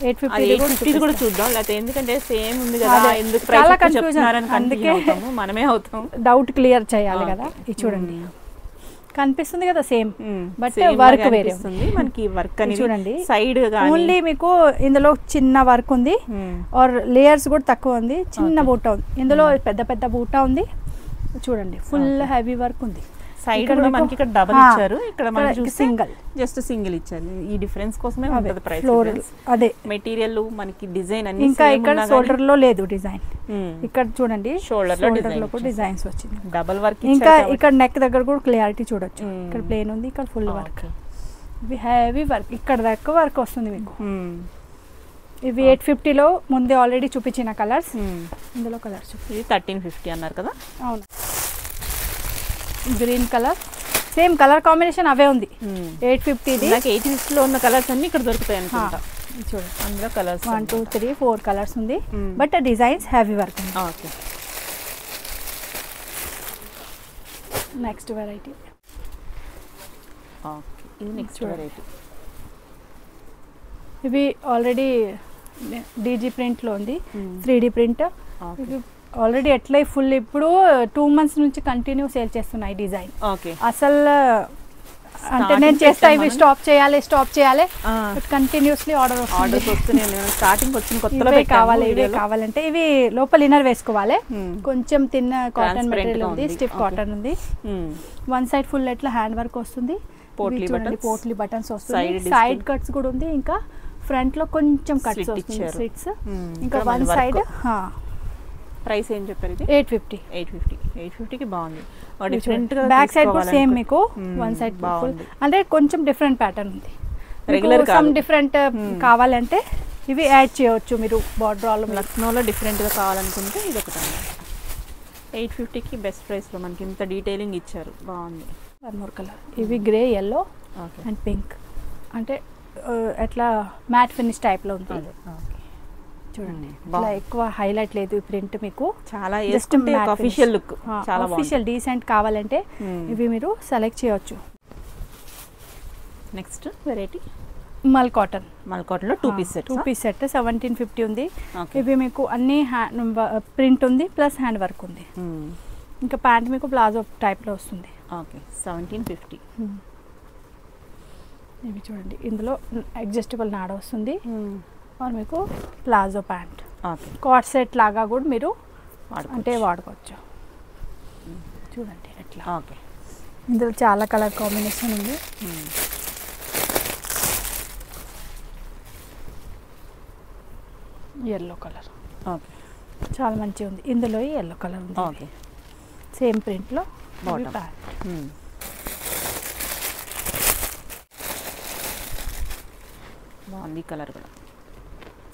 850 కూడా చూద్దాం, లేకపోతే ఎందుకంటే సేమ్ ఉంది కదా, ఎందుకు ప్రైస్ చెప్తున్నారని అందుకే మనమే అవుతాం. డౌట్ క్లియర్ చేయాలి కదా. ఇది చూడండి, కనిపిస్తుంది కదా సేమ్, బట్ వర్క్ వేరే ఉంది. మనకి వర్క్ అనేది చూడండి సైడ్ ఓన్లీ మీకు ఇందులో చిన్న వర్క్ ఉంది, ఆర్ లేయర్స్ కూడా తక్కువ ఉంది. చిన్న బూట ఉంది, ఇందులో పెద్ద పెద్ద బూట ఉంది. చూడండి ఫుల్ హెవీ వర్క్ ఉంది. సైడ్ కూడా మనకి ఇక్కడ డబుల్ ఇచ్చారు, ఇక్కడ మనకి సింగిల్, జస్ట్ సింగిల్ ఇచ్చారు. ఈ డిఫరెన్స్ కోసమే ఉంటుంది ప్రైస్. అదే మెటీరియల్ మనకి డిజైన్ అన్ని ఇంకా ఇక్కడ షోల్డర్ లో లేదు డిజైన్, ఇక్కడ చూడండి షోల్డర్ లో కూడా డిజైన్స్ వచ్చింది. Double work. ఇంకా ఇక్కడ నెక్ దగ్గర కూడా క్లియారిటీ చూడొచ్చు. ఇక్కడ ప్లేన్ ఉంది, ఇక్కడ ఫుల్ వర్క్. ఇవి హెవీ వర్క్, ఇక్కడ దాకా వర్క్ వస్తుంది మీకు. ఇవి 850లో ముందే ఆల్రెడీ చూపించిన కలర్స్. ఇందులో కలర్స్ ఇది 1350 అన్నారు కదా. అవును, green colour same colour combination అవే ఉంది. 850 నాకు 850లో ఉన్న కలర్స్ అన్ని ఇక్కడ దొరుకుతాయి అనుకుంటా. చూడండి అందులో కలర్స్ 1 2 3 4 కలర్స్ ఉంది. బట్ డిజైన్స్ హెవీ వర్క్ ఉంది. ఓకే. Next variety. ఓకే, ఇది నెక్స్ట్ వెరైటీ. ఇవి ఆల్రెడీ డీజీ ప్రింట్లో ఉంది, 3D ప్రింట్. ఇది ఆల్రెడీ ఎట్లా ఫుల్ ఇప్పుడు 2 months నుంచి కంటిన్యూ సేల్ చేస్తున్నాయి డిజైన్. ఓకే. అసలు అంటే నేను చేస్తా ఇవి స్టాప్ చేయాలి కంటిన్యూస్లీ ఆర్డర్స్ వస్తున్నాయి. స్టార్టింగ్ వచ్చిన కొత్తలో కావాలంటే ఇవి లోపల ఇన్నర్ వేసుకోవాలి. కొంచెం తిన్న కాటన్ మెటీరియల్ ఉంది, స్టిఫ్ కాటన్ ఉంది. వన్ సైడ్ ఫుల్ ఎట్లా హ్యాండ్ వర్క్ వస్తుంది, పోట్లీ బటన్స్ వస్తుంది, సైడ్ కట్స్ కూడా ఉంది. ఇంకా ఫ్రంట్ లో కొంచెం కట్స్ వస్తుంది, స్లిట్స్. ఇంకా వన్ సైడ్. ప్రైస్ ఏం చెప్పారు ఇది? 850కి బాగుంది. డిఫరెంట్ గా బ్యాక్ సైడ్ కూడా సేమ్ మీకు వన్ సైడ్ బాగుంది. అంటే కొంచెం డిఫరెంట్ ప్యాటర్న్ ఉంది. రెగ్యులర్ సమ్ డిఫరెంట్ కావాలంటే ఇవి యాడ్ చేయవచ్చు మీరు. బార్డర్ ఆల్ లక్నోలో డిఫరెంట్ గా కావాలనుకుంటే ఇది ఒకటి. 850కి బెస్ట్ ప్రైస్ లో మనకి ఇంత డీటెయిలింగ్ ఇచ్చారు, బాగుంది. One more colour. ఇవి గ్రే, yellow అండ్ పింక్. అంటే ఎట్లా మ్యాట్ ఫినిష్ టైప్ లో ఉంది. చూడండి ఇట్లా ఎక్కువ హైలైట్ లేదు ఈ ప్రింట్. మీకు చాలా ఆఫీషియల్ లుక్, చాలా ఆఫీషియల్ డీసెంట్ కావాలంటే ఇవి మీరు సెలెక్ట్ చేయొచ్చు. నెక్స్ట్ వెరైటీ మల్ కాటన్ లో 2 పీస్ సెట్ 1750 ఉంది. ఇవి మీకు అన్ని ప్రింట్ ఉంది ప్లస్ హ్యాండ్ వర్క్ ఉంది. ఇంకా ప్యాంట్ మీకు ప్లాజో టైప్ లో వస్తుంది. ఓకే, 1750. ఇవి చూడండి, ఇందులో అడ్జస్టబుల్ నాడ వస్తుంది. మీకు ప్లాజో ప్యాంట్, కాట్ సెట్ లాగా కూడా మీరు అంటే వాడుకోవచ్చు. చూడండి ఎట్లా. ఓకే, ఇందులో చాలా కలర్ కాంబినేషన్ ఉంది. Yellow colour. ఓకే, చాలా మంచిగా ఉంది. ఇందులో ఎల్లో కలర్ ఉంది. ఓకే, సేమ్ ప్రింట్లో ప్యాంట్. బాగుంది కలర్ కూడా.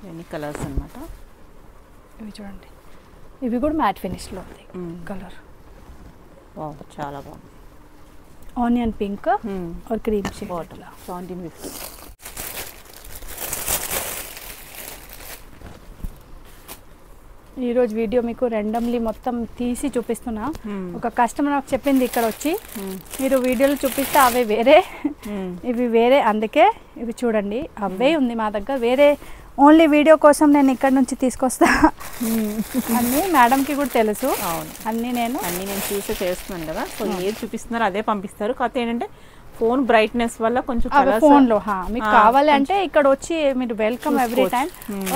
ఎన్ని కలర్స్ అన్నమాట. ఇవి చూడండి, ఇవి కూడా మ్యాట్ ఫినిష్లో ఉంది కలర్. చాలా బాగుంది. ఆనియన్ పింక్ और క్రీమ్ షేడ్. 1750. ఈరోజు వీడియో మీకు ర్యాండమ్లీ మొత్తం తీసి చూపిస్తున్నా. ఒక కస్టమర్ నాకు చెప్పింది ఇక్కడ వచ్చి, మీరు వీడియోలు చూపిస్తే అవే వేరే, ఇవి వేరే, అందుకే ఇవి చూడండి అవే ఉంది మా దగ్గర, వేరే ఓన్లీ వీడియో కోసం నేను ఇక్కడ నుంచి తీసుకొస్తా అన్నీ మేడంకి కూడా తెలుసు. అన్నీ నేను చూసే చేస్తున్నాను కదా. సో ఏది చూపిస్తున్నారో అదే పంపిస్తారు. కాకపోతే ఏంటంటే ఫోన్ బ్రైట్నెస్ వల్ల కొంచెం ఫోన్లో మీకు కావాలి అంటే ఇక్కడ వచ్చి మీరు వెల్కమ్ ఎవ్రీ టైం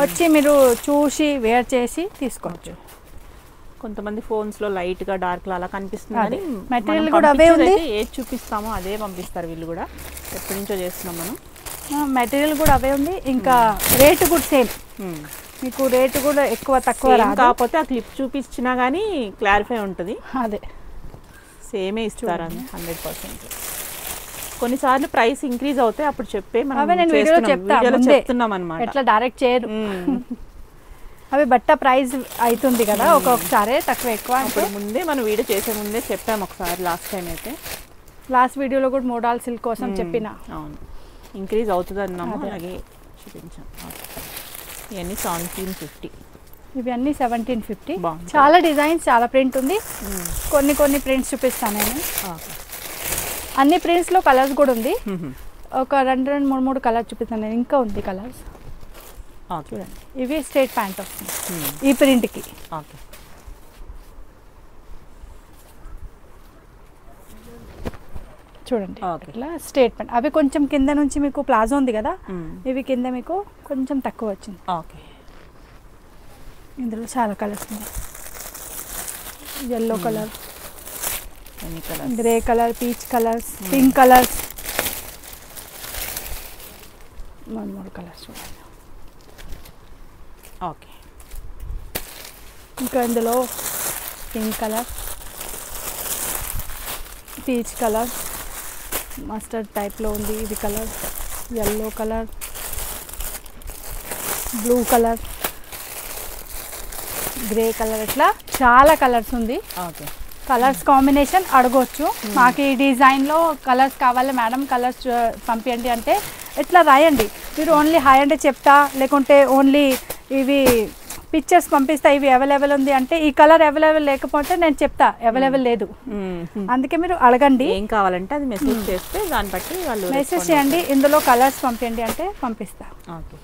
వచ్చి మీరు చూసి వేర్ చేసి తీసుకోవచ్చు. కొంతమంది ఫోన్స్ లో లైట్ గా డార్క్ లా అలా కనిపిస్తుంది. మెటీరియల్ కూడా అవే ఉంది, ఏది చూపిస్తామో అదే పంపిస్తారు వీళ్ళు కూడా. ఎప్పటి నుంచో చేస్తున్నాం మనం. మెటీరియల్ కూడా అవే ఉంది. ఇంకా రేటు కూడా సేమ్, మీకు రేటు కూడా ఎక్కువ తక్కువ రాదు. కాకపోతే ఆ క్లిప్ చూపించినా కానీ క్లారిఫై ఉంటుంది, అదే సేమే ఇస్తారు అని 100%. కొన్నిసార్లు ప్రైస్ ఇంక్రీజ్ అవుతాయి, అప్పుడు చెప్పే నేను వీడియోలో చెప్తున్నాం అనమాట. ఎట్లా డైరెక్ట్ చేయరు. అవి బట్ట ప్రైస్ అవుతుంది కదా ఒక్కొక్కసారి తక్కువ ఎక్కువ. ముందే మనం వీడియో చేసే ముందే చెప్పాము ఒకసారి, లాస్ట్ టైం అయితే. లాస్ట్ వీడియోలో కూడా మోడల్ సిల్క్ కోసం చెప్పిన. అవును, ఇంక్రీజ్ అవుతుంది అన్నాము, అలాగే చూపించాం. ఇవన్నీ 1750. ఇవి అన్నీ 1750. చాలా డిజైన్స్, చాలా ప్రింట్ ఉంది. కొన్ని ప్రింట్స్ చూపిస్తాను నేను. అన్ని ప్రింట్స్లో కలర్స్ కూడా ఉంది. ఒక 2 3 కలర్ చూపిస్తాను నేను. ఇంకా ఉంది కలర్స్ చూడండి. ఇవి స్ట్రైట్ ప్యాంట్ వస్తుంది ఈ ప్రింట్కి. చూడండి ఇట్లా స్ట్రైట్ ప్యాంట్. అవి కొంచెం కింద నుంచి మీకు ప్లాజో ఉంది కదా, ఇవి కింద మీకు కొంచెం తక్కువ వచ్చింది. ఇందులో చాలా కలర్స్ ఉన్నాయి. Yellow colour, grey colour, peach colours, pink colours, 3 colours చూడండి. ఓకే, ఇంకా ఇందులో pink colour, peach colour, mustard టైప్లో ఉంది ఇది colour, yellow colour, blue colour, grey colour, ఇట్లా చాలా కలర్స్ ఉంది. ఓకే, కలర్స్ కాంబినేషన్ అడగొచ్చు, మాకు ఈ డిజైన్లో కలర్స్ కావాలి మేడం, కలర్స్ పంపించండి అంటే ఇట్లా రాయండి. మీరు ఓన్లీ హాయ్ అంటే చెప్తా, లేకుంటే ఓన్లీ ఇవి పిక్చర్స్ పంపిస్తా ఇవి అవైలబుల్ ఉంది అంటే, ఈ కలర్ అవైలబుల్ లేకపోతే నేను చెప్తా అవైలబుల్ లేదు. అందుకే మీరు అడగండి, ఏం కావాలంటే అది మెసేజ్ చేస్తే దాన్ని బట్టి వాళ్ళు మెసేజ్ చేయండి, ఇందులో కలర్స్ పంపించండి అంటే పంపిస్తా. ఓకే.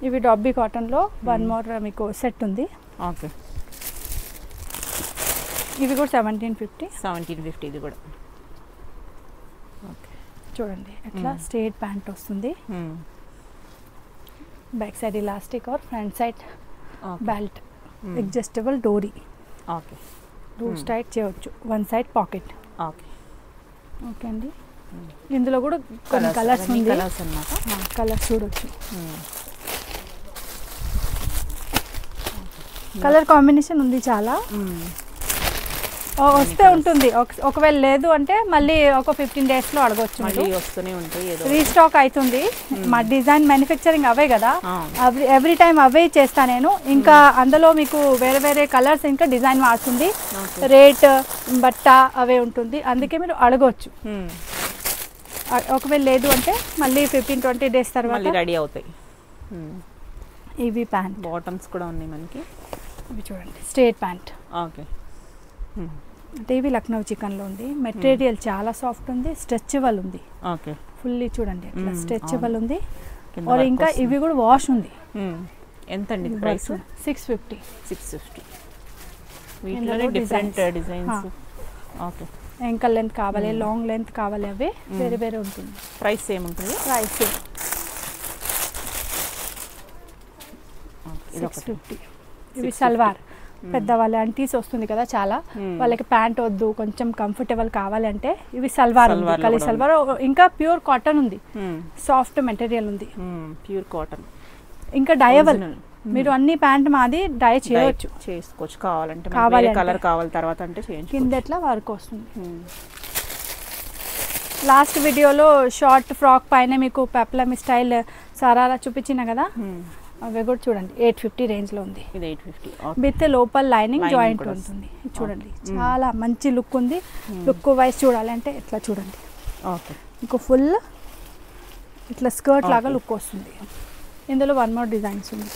ఇవి డాబ్బీ కాటన్లో వన్ మోర్ మీకు సెట్ ఉంది. ఓకే. ఇవి కూడా 1750 ఇది కూడా. ఓకే. చూడండి ఎట్లా స్ట్రేట్ ప్యాంట్ వస్తుంది, back side elastic or front side belt, adjustable డోరీ. ఓకే. లూజ్ టైట్ చేయవచ్చు, one side pocket. Okay. Okay అండి. ఇందులో కూడా కొన్ని కలర్స్ ఉంది, కలర్స్ చూడొచ్చు. కలర్ కాంబినేషన్ ఉంది చాలా, వస్తే ఉంటుంది. ఒకవేళ లేదు అంటే మళ్ళీ ఒక 15 daysలో అడగవచ్చు, వస్తూనే ఉంటాయి, రీస్టాక్ అవుతుంది. మా డిజైన్ మ్యానుఫ్యాక్చరింగ్ అవే కదా, ఎవ్రీ టైం అవే చేస్తా నేను. ఇంకా అందులో మీకు వేరే వేరే కలర్స్ ఇంకా డిజైన్ మారుతుంది, రేట్ బట్ట అవే ఉంటుంది, అందుకే మీరు అడగవచ్చు. ఒకవేళ లేదు అంటే మళ్ళీ 15-20 days తర్వాత రెడీ అవుతాయి. ఇవి ప్యాంట్ బాటమ్స్ కూడా ఉన్నాయి మనకి. ఇవి చూడండి స్ట్రేట్ ప్యాంట్. ఓకే. అంటే ఇవి లక్నో చికెన్లో ఉంది, మెటీరియల్ చాలా సాఫ్ట్ ఉంది, స్ట్రెచబుల్ ఉంది. ఓకే. ఫుల్లీ చూడండి ఇట్లా స్ట్రెచబుల్ ఉంది. और ఇంకా ఇవి కూడా వాష్ ఉంది. ఎంత అండి ప్రైస్? 650. 650. వీటిలో different designs. Okay. Ankle length కావాలి, లాంగ్ లెంత్ కావాలి, అవి వేరే వేరే ఉంటుంది. ప్రైస్ సేమ్ ఉంటుంది? ప్రైస్ 650. ఇవి సల్వార్ పెద్దవాళ్ళ ఆంటీస్ వస్తుంది కదా చాలా, వాళ్ళకి ప్యాంట్ వద్దు కొంచెం కంఫర్టబుల్ కావాలంటే ఇవి సల్వార్ ఉంది, కలి సల్వార్. ఇంకా ప్యూర్ కాటన్ ఉంది, సాఫ్ట్ మెటీరియల్ ఉంది, ప్యూర్ కాటన్. ఇంకా డయబుల్, మీరు అన్ని ప్యాంట్ మాది డై చేయవచ్చు, చేసుకోవచ్చు కావాలంటే. కలర్ కావాలి తర్వాత అంటే చేయండి. కింద ఎట్లా వర్క్ వస్తుంది. లాస్ట్ వీడియోలో షార్ట్ ఫ్రాక్ పైన మీకు పెప్లమ్ స్టైల్ సరారా చూపించిన కదా, అవి కూడా చూడండి 850 రేంజ్లో ఉంది. ఇది 850 విత్ లోపల లైనింగ్ జాయింట్ ఉంటుంది. చూడండి చాలా మంచి లుక్ ఉంది. లుక్ వైజ్ చూడాలంటే ఇట్లా చూడండి, ఓకే, మీకు ఫుల్ ఇట్లా స్కర్ట్ లాగా లుక్ వస్తుంది. ఇందులో వన్ మోర్ డిజైన్స్ ఉంది.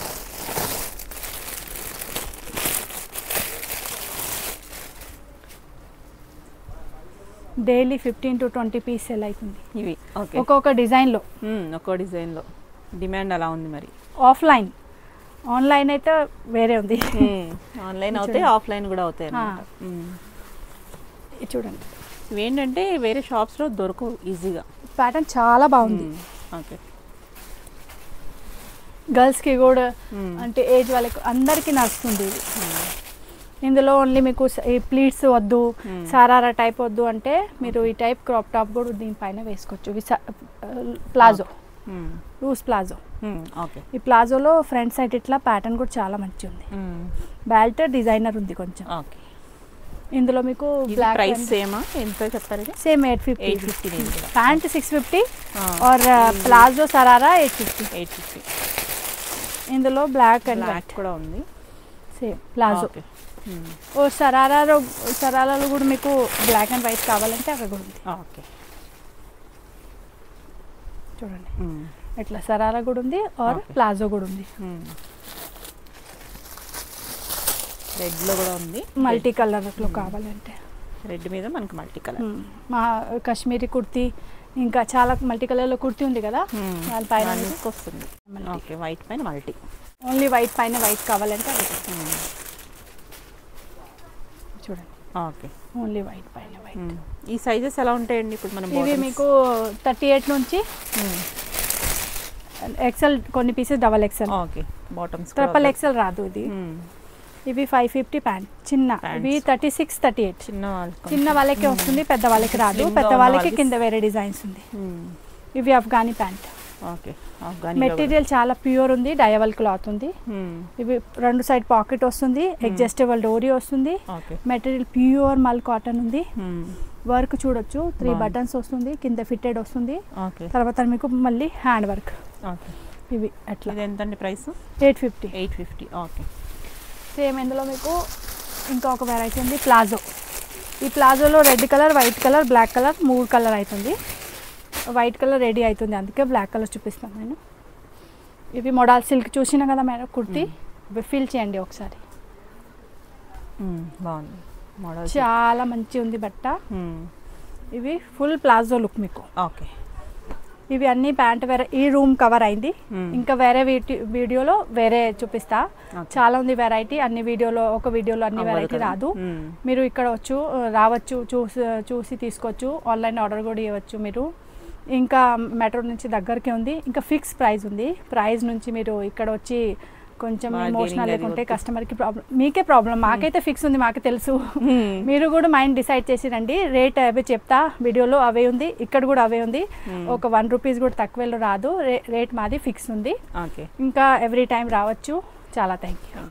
డైలీ 15 to 20 పీస్ సెల్ అవుతుంది ఇవి. ఓకే. ఒక్కొక్క డిజైన్లో డిమాండ్ అలా ఉంది మరి. ఆఫ్లైన్, ఆన్లైన్ అయితే వేరే ఉంది. ఆన్లైన్ అవుతాయి, ఆఫ్లైన్ కూడా అవుతాయి అన్నమాట. చూడండి ఇవేంటంటే వేరే షాప్స్లో దొరకవు ఈజీగా. ప్యాటర్న్ చాలా బాగుంది. ఓకే. గర్ల్స్కి కూడా అంటే ఏజ్ వాళ్ళకి అందరికీ నచ్చుతుంది. ఇందులో ఓన్లీ మీకు ఈ ప్లీట్స్ వద్దు, సారారా టైప్ వద్దు అంటే మీరు ఈ టైప్ క్రాప్ టాప్ కూడా దీనిపైన వేసుకోవచ్చు. Palazzo, loose palazzo. ఈ ప్లాజోలో ఫ్రంట్ సైడ్ ఇట్లా ప్యాటర్న్ కూడా చాలా మంచి ఉంది. బెల్ట్ డిజైనర్ ఉంది కొంచెం. ఇందులో మీకు బ్లాక్ ప్రైస్ సేమ్ ఎంత చెప్పారు? సేమ్ 850. ప్యాంట్ 650 और ప్లాజో సరారా 850. ఇందులో బ్లాక్ అండ్ వైట్ కూడా ఉంది, సేమ్ ప్లాజో. ఓ సరారాలో కూడా మీకు బ్లాక్ అండ్ వైట్ కావాలంటే అక్కడ కూడా ఉంది. ఓకే. చూడండి ఇట్లా సరారా కూడా ఉంది, ఆర్ ప్లాజో కూడా ఉంది. రెడ్లో కూడా ఉంది, మల్టీ కలర్లో కావాలంటే. రెడ్ మీద మనకి మల్టీ కలర్. మా కాశ్మీరీ కుర్తీ ఇంకా చాలా మల్టీ కలర్లో కుర్తీ ఉంది కదా, దానిపైన వస్తుంది. ఓకే. వైట్ పైన మల్టీ, ఓన్లీ వైట్ పైన వైట్ కావాలంటే అది చూడండి. ఓకే. ఓన్లీ వైట్ పైన వైట్. ఈ సైజెస్ ఎలా ఉంటాయండి ఇప్పుడు మనం? ఇవి మీకు 38 నుంచి ఎక్సెల్, కొన్ని pieces double XL. Okay. Bottoms triple XL రాదు ఇది. ఇవి 550 ప్యాంట్ చిన్న. ఇవి 36, 38 చిన్న వాళ్ళకి వస్తుంది, పెద్ద వాళ్ళకి రాదు. పెద్ద వాళ్ళకి కింద వేరే డిజైన్స్ ఉంది. ఇవి అఫ్ఘానీ ప్యాంట్. ఓకే. మెటీరియల్ చాలా ప్యూర్ ఉంది, డయబుల్ క్లాత్ ఉంది. ఇవి రెండు సైడ్ పాకెట్ వస్తుంది, అడ్జస్టబుల్ డోరీ వస్తుంది. మెటీరియల్ ప్యూర్ మల్ కాటన్ ఉంది. వర్క్ చూడొచ్చు, 3 బటన్స్ వస్తుంది, కింద ఫిట్టెడ్ వస్తుంది. తర్వాత మీకు మళ్ళీ హ్యాండ్ వర్క్. ఇవి ఎట్లా ఎంతండి ప్రైస్? 850. ఓకే. సేమ్ ఇందులో మీకు ఇంకా ఒక వెరైటీ ఉంది, ప్లాజో. ఈ ప్లాజోలో red colour, white colour, black colour 3 colour అవుతుంది. వైట్ కలర్ రెడీ అవుతుంది, అందుకే బ్లాక్ కలర్ చూపిస్తాను నేను. ఇవి మోడల్ సిల్క్ చూసినా కదా మేడం కుర్తీ, ఇవి ఫీల్ చేయండి ఒకసారి. బాగుంది మోడల్, చాలా మంచి ఉంది బట్ట. ఇవి ఫుల్ ప్లాజో లుక్ మీకు. ఓకే, ఇవి అన్ని ప్యాంట్ వేరే, ఈ రూమ్ కవర్ అయింది. ఇంకా వేరే వీడియోలో వేరే చూపిస్తా. చాలా ఉంది వెరైటీ, అన్ని వీడియోలో ఒక వీడియోలో అన్ని వెరైటీ రాదు. మీరు ఇక్కడ రావచ్చు, చూసి తీసుకోవచ్చు. ఆన్లైన్ ఆర్డర్ కూడా ఇవ్వచ్చు మీరు. ఇంకా మెట్రో నుంచి దగ్గరికి ఉంది. ఇంకా ఫిక్స్ ప్రైస్ ఉంది. ప్రైస్ నుంచి మీరు ఇక్కడ వచ్చి కొంచెం ఎమోషనల్ లేకుంటే కస్టమర్కి ప్రాబ్లం, మీకే ప్రాబ్లం. మాకైతే ఫిక్స్ ఉంది, మాకే తెలుసు. మీరు కూడా మైండ్ డిసైడ్ చేసి రండి. రేట్ అవే చెప్తా, వీడియోలో అవే ఉంది, ఇక్కడ కూడా అవే ఉంది. ఒక 1 రూపీస్ కూడా తక్కువలో రాదు. రేట్ మాది ఫిక్స్ ఉంది. ఇంకా ఎవ్రీ టైం రావచ్చు. చాలా థ్యాంక్ యూ.